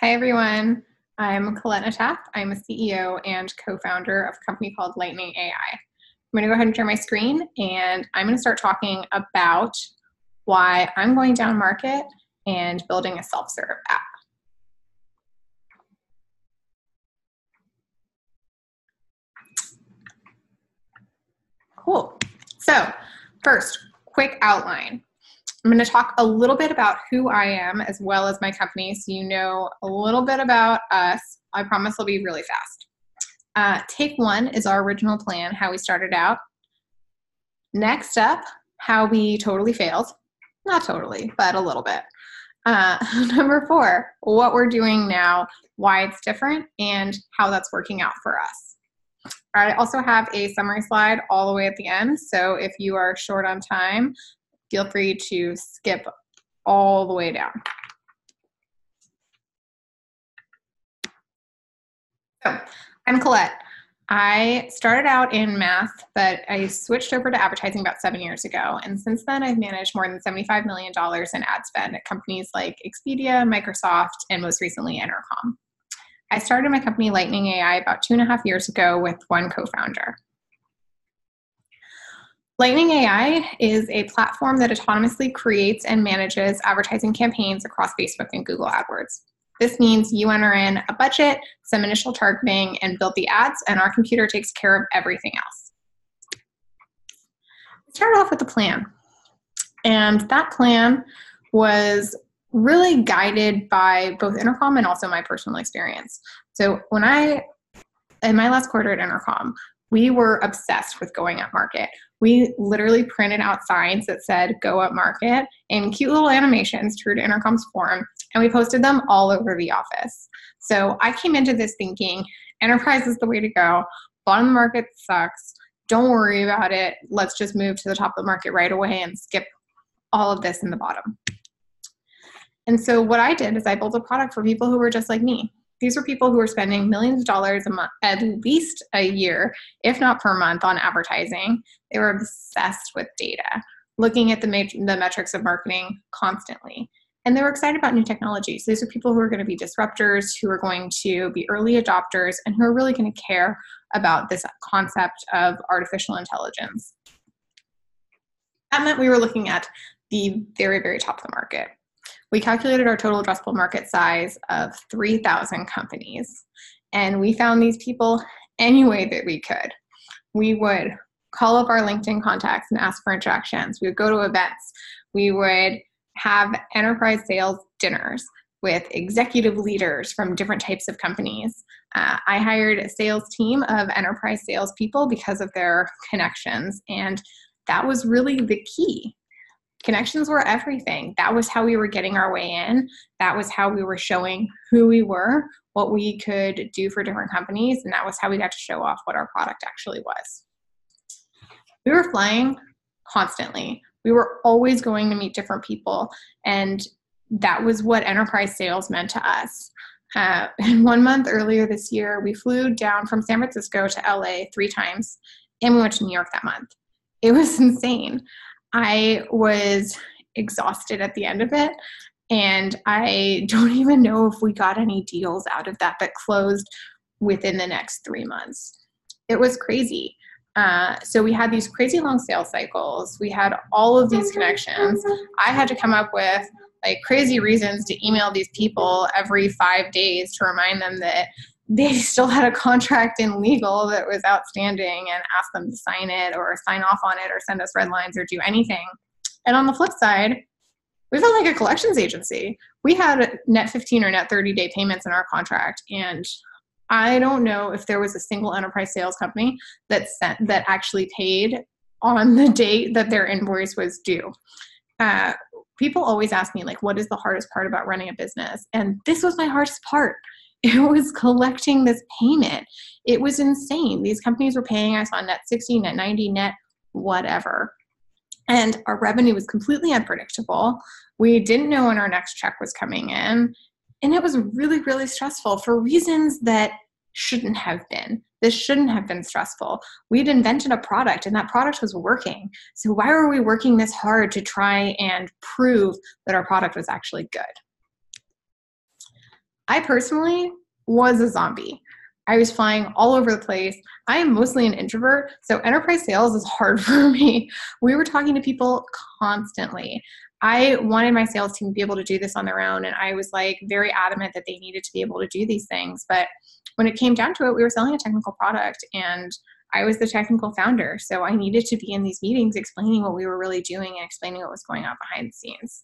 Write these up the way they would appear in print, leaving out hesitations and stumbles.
Hi, everyone. I'm Colette Nataf. I'm a CEO and co-founder of a company called LightningAI. I'm going to go ahead and share my screen, and I'm going to start talking about why I'm going down market and building a self-serve app. Cool. So first, quick outline. I'm going to talk a little bit about who I am as well as my company so you know a little bit about us. I promise it'll be really fast. Take one is our original plan, how we started out. Next up, how we totally failed. Not totally, but a little bit. Number 4, what we're doing now, why it's different, and how that's working out for us. I also have a summary slide all the way at the end, so if you are short on time, feel free to skip all the way down. So, I'm Colette. I started out in math, but I switched over to advertising about 7 years ago. And since then, I've managed more than $75 million in ad spend at companies like Expedia, Microsoft, and most recently, Intercom. I started my company, LightningAI, about 2.5 years ago with one co-founder. LightningAI is a platform that autonomously creates and manages advertising campaigns across Facebook and Google AdWords. This means you enter in a budget, some initial targeting, and build the ads, and our computer takes care of everything else. We started off with a plan, and that plan was really guided by both Intercom and also my personal experience. So in my last quarter at Intercom, we were obsessed with going up market. We literally printed out signs that said go up market and cute little animations true to Intercom's form, and we posted them all over the office. So I came into this thinking enterprise is the way to go. Bottom of the market sucks. Don't worry about it. Let's just move to the top of the market right away and skip all of this in the bottom. And so what I did is I built a product for people who were just like me. These were people who were spending millions of dollars a month, at least a year, if not per month, on advertising. They were obsessed with data, looking at the metrics of marketing constantly. And they were excited about new technologies. These are people who are going to be disruptors, who are going to be early adopters, and who are really going to care about this concept of artificial intelligence. That meant we were looking at the very, very top of the market. We calculated our total addressable market size of 3,000 companies, and we found these people any way that we could. We would call up our LinkedIn contacts and ask for introductions. We would go to events. We would have enterprise sales dinners with executive leaders from different types of companies. I hired a sales team of enterprise salespeople because of their connections, and that was really the key. Connections were everything. That was how we were getting our way in. That was how we were showing who we were, what we could do for different companies, and that was how we got to show off what our product actually was. We were flying constantly. We were always going to meet different people, and that was what enterprise sales meant to us. And 1 month earlier this year, we flew down from San Francisco to LA 3 times, and we went to New York that month. It was insane. I was exhausted at the end of it, and I don't even know if we got any deals out of that closed within the next 3 months. It was crazy. So we had these crazy long sales cycles. We had all of these connections. I had to come up with like crazy reasons to email these people every 5 days to remind them that they still had a contract in legal that was outstanding and ask them to sign it or sign off on it or send us red lines or do anything. And on the flip side, we felt like a collections agency. We had net 15 or net 30-day payments in our contract, and I don't know if there was a single enterprise sales company that actually paid on the date that their invoice was due. People always ask me, like, what is the hardest part about running a business? And this was my hardest part. It was collecting this payment. It was insane. These companies were paying us on net 60, net 90, net whatever. And our revenue was completely unpredictable. We didn't know when our next check was coming in. And it was really, really stressful for reasons that shouldn't have been. This shouldn't have been stressful. We'd invented a product, and that product was working. So why were we working this hard to try and prove that our product was actually good? I personally was a zombie. I was flying all over the place. I am mostly an introvert, so enterprise sales is hard for me. We were talking to people constantly. I wanted my sales team to be able to do this on their own, and I was like very adamant that they needed to be able to do these things. But when it came down to it, we were selling a technical product, and I was the technical founder, so I needed to be in these meetings explaining what we were really doing and explaining what was going on behind the scenes.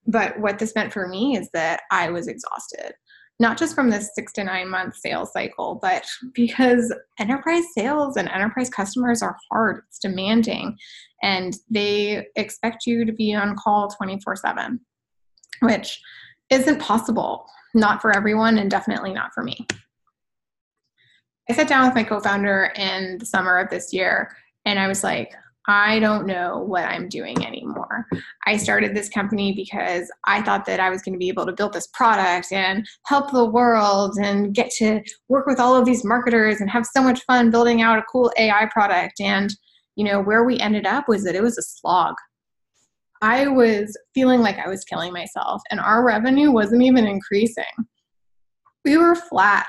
But what this meant for me is that I was exhausted, not just from this 6 to 9 month sales cycle, but because enterprise sales and enterprise customers are hard, it's demanding, and they expect you to be on call 24/7, which isn't possible, not for everyone, and definitely not for me. I sat down with my co-founder in the summer of this year, and I was like, I don't know what I'm doing anymore. I started this company because I thought that I was going to be able to build this product and help the world and get to work with all of these marketers and have so much fun building out a cool AI product. And, where we ended up was that it was a slog. I was feeling like I was killing myself, and our revenue wasn't even increasing. We were flat.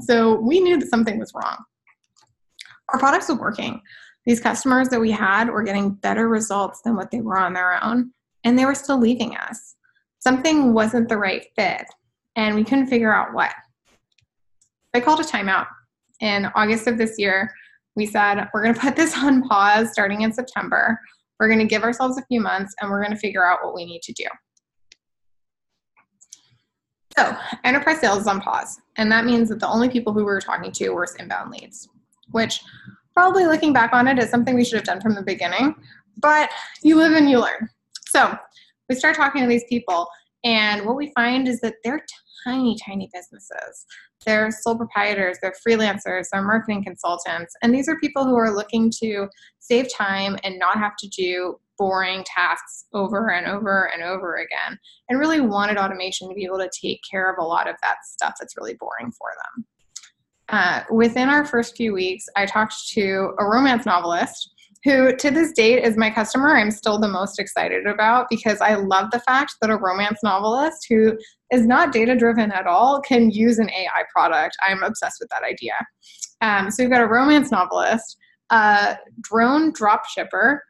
So we knew that something was wrong. Our products were working. These customers that we had were getting better results than what they were on their own, and they were still leaving us. Something wasn't the right fit, and we couldn't figure out what. I called a timeout. In August of this year, we said, we're going to put this on pause starting in September. We're going to give ourselves a few months, and we're going to figure out what we need to do. So enterprise sales is on pause, and that means that the only people who we were talking to were inbound leads, which probably looking back on it is something we should have done from the beginning, but you live and you learn. So we start talking to these people, and what we find is that they're tiny, tiny businesses. They're sole proprietors, they're freelancers, they're marketing consultants, and these are people who are looking to save time and not have to do boring tasks over and over and over again, and really wanted automation to be able to take care of a lot of that stuff that's really boring for them. Within our first few weeks, I talked to a romance novelist who to this date is my customer I'm still the most excited about, because I love the fact that a romance novelist who is not data-driven at all can use an AI product. I'm obsessed with that idea. So we've got a romance novelist, a drone drop shipper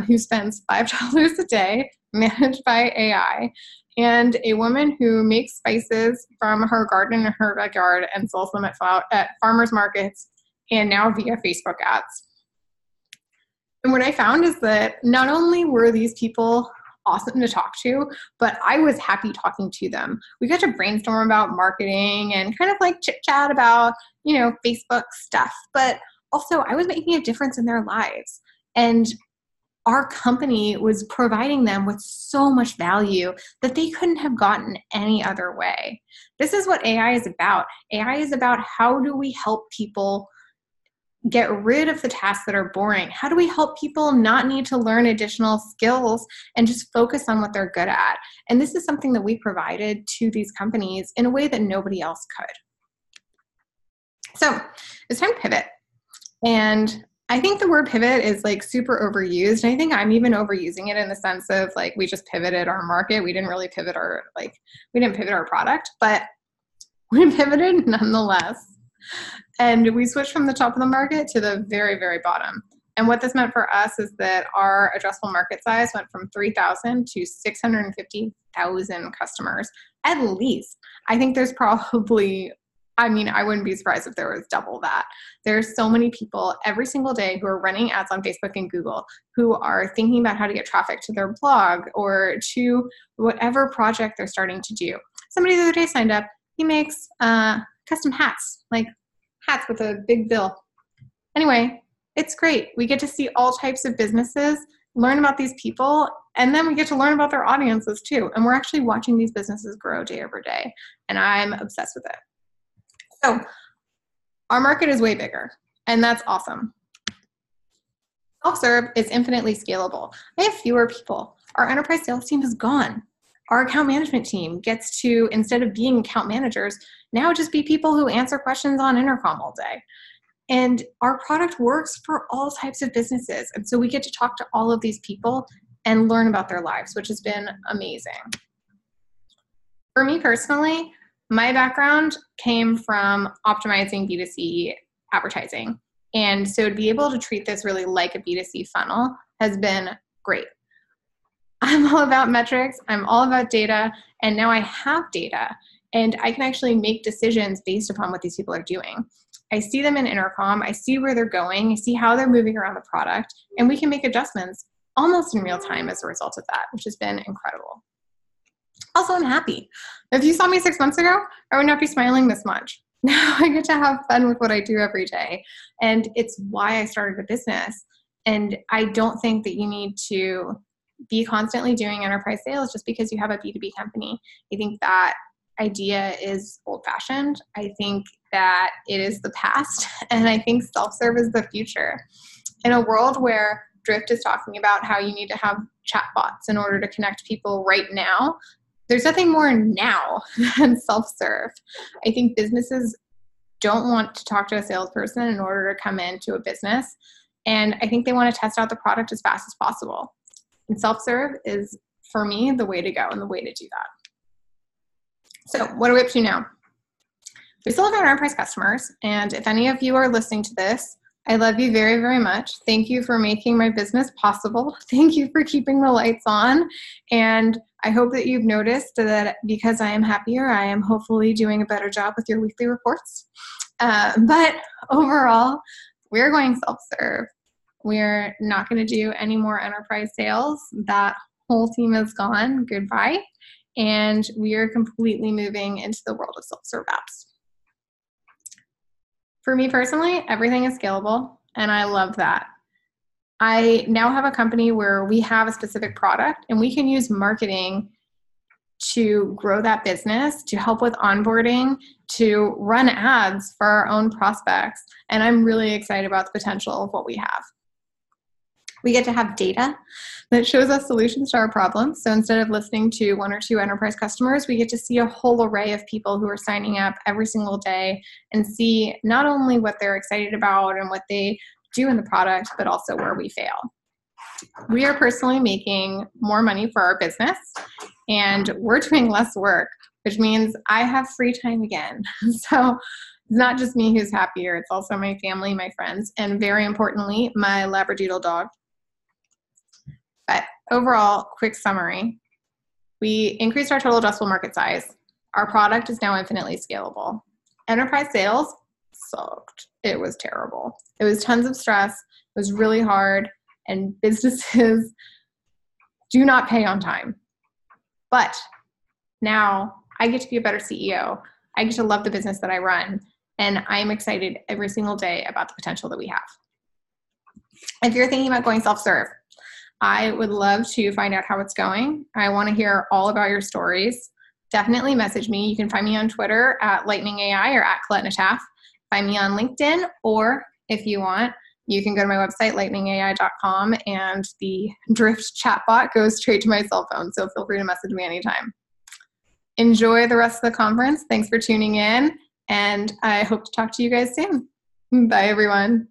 who spends $5 a day managed by AI, and a woman who makes spices from her garden in her backyard and sells them at farmers markets and now via Facebook ads. And what I found is that not only were these people awesome to talk to, but I was happy talking to them. We got to brainstorm about marketing and kind of like chit chat about, Facebook stuff, but also I was making a difference in their lives. And our company was providing them with so much value that they couldn't have gotten any other way. This is what AI is about. AI is about how do we help people get rid of the tasks that are boring? How do we help people not need to learn additional skills and just focus on what they're good at? And this is something that we provided to these companies in a way that nobody else could. So it's time to pivot. And I think the word pivot is like super overused. And I think I'm even overusing it in the sense of like, we just pivoted our market. We didn't really pivot we didn't pivot our product, but we pivoted nonetheless. And we switched from the top of the market to the very, very bottom. And what this meant for us is that our addressable market size went from 3,000 to 650,000 customers, at least. I think there's probably, I wouldn't be surprised if there was double that. There's so many people every single day who are running ads on Facebook and Google who are thinking about how to get traffic to their blog or to whatever project they're starting to do. Somebody the other day signed up. He makes custom hats, like hats with a big bill. Anyway, it's great. We get to see all types of businesses, learn about these people, and then we get to learn about their audiences too. And we're actually watching these businesses grow day over day. And I'm obsessed with it. So our market is way bigger, and that's awesome. Self-serve is infinitely scalable. I have fewer people. Our enterprise sales team is gone. Our account management team gets to, instead of being account managers, now just be people who answer questions on intercom all day. And our product works for all types of businesses. And so we get to talk to all of these people and learn about their lives, which has been amazing. For me personally, my background came from optimizing B2C advertising. And so to be able to treat this really like a B2C funnel has been great. I'm all about metrics. I'm all about data. And now I have data and I can actually make decisions based upon what these people are doing. I see them in Intercom. I see where they're going. I see how they're moving around the product, and we can make adjustments almost in real time as a result of that, which has been incredible. Also, I'm happy. If you saw me 6 months ago, I would not be smiling this much. Now I get to have fun with what I do every day. And it's why I started a business. And I don't think that you need to be constantly doing enterprise sales just because you have a B2B company. I think that idea is old-fashioned. I think that it is the past. And I think self-serve is the future. In a world where Drift is talking about how you need to have chatbots in order to connect people right now, there's nothing more now than self-serve. I think businesses don't want to talk to a salesperson in order to come into a business. And I think they want to test out the product as fast as possible. And self-serve is, for me, the way to go and the way to do that. So what are we up to now? We still have our enterprise customers. And if any of you are listening to this, I love you very, very much. Thank you for making my business possible. Thank you for keeping the lights on. And I hope that you've noticed that because I am happier, I am hopefully doing a better job with your weekly reports. But overall, we're going self-serve. We're not going to do any more enterprise sales. That whole team is gone. Goodbye. And we are completely moving into the world of self-serve apps. For me personally, everything is scalable, and I love that. I now have a company where we have a specific product, and we can use marketing to grow that business, to help with onboarding, to run ads for our own prospects. And I'm really excited about the potential of what we have. We get to have data that shows us solutions to our problems. So instead of listening to 1 or 2 enterprise customers, we get to see a whole array of people who are signing up every single day and see not only what they're excited about and what they do in the product, but also where we fail. We are personally making more money for our business, and we're doing less work, which means I have free time again. So it's not just me who's happier, it's also my family, my friends, and very importantly, my Labradoodle dog. But overall, quick summary. We increased our total addressable market size. Our product is now infinitely scalable. Enterprise sales sucked. It was terrible. It was tons of stress. It was really hard. And businesses do not pay on time. But now I get to be a better CEO. I get to love the business that I run. And I'm excited every single day about the potential that we have. If you're thinking about going self-serve, I would love to find out how it's going. I want to hear all about your stories. Definitely message me. You can find me on Twitter at LightningAI or at ColetteNataff. Find me on LinkedIn, or if you want, you can go to my website, lightningai.com, and the Drift chatbot goes straight to my cell phone, so feel free to message me anytime. Enjoy the rest of the conference. Thanks for tuning in, and I hope to talk to you guys soon. Bye, everyone.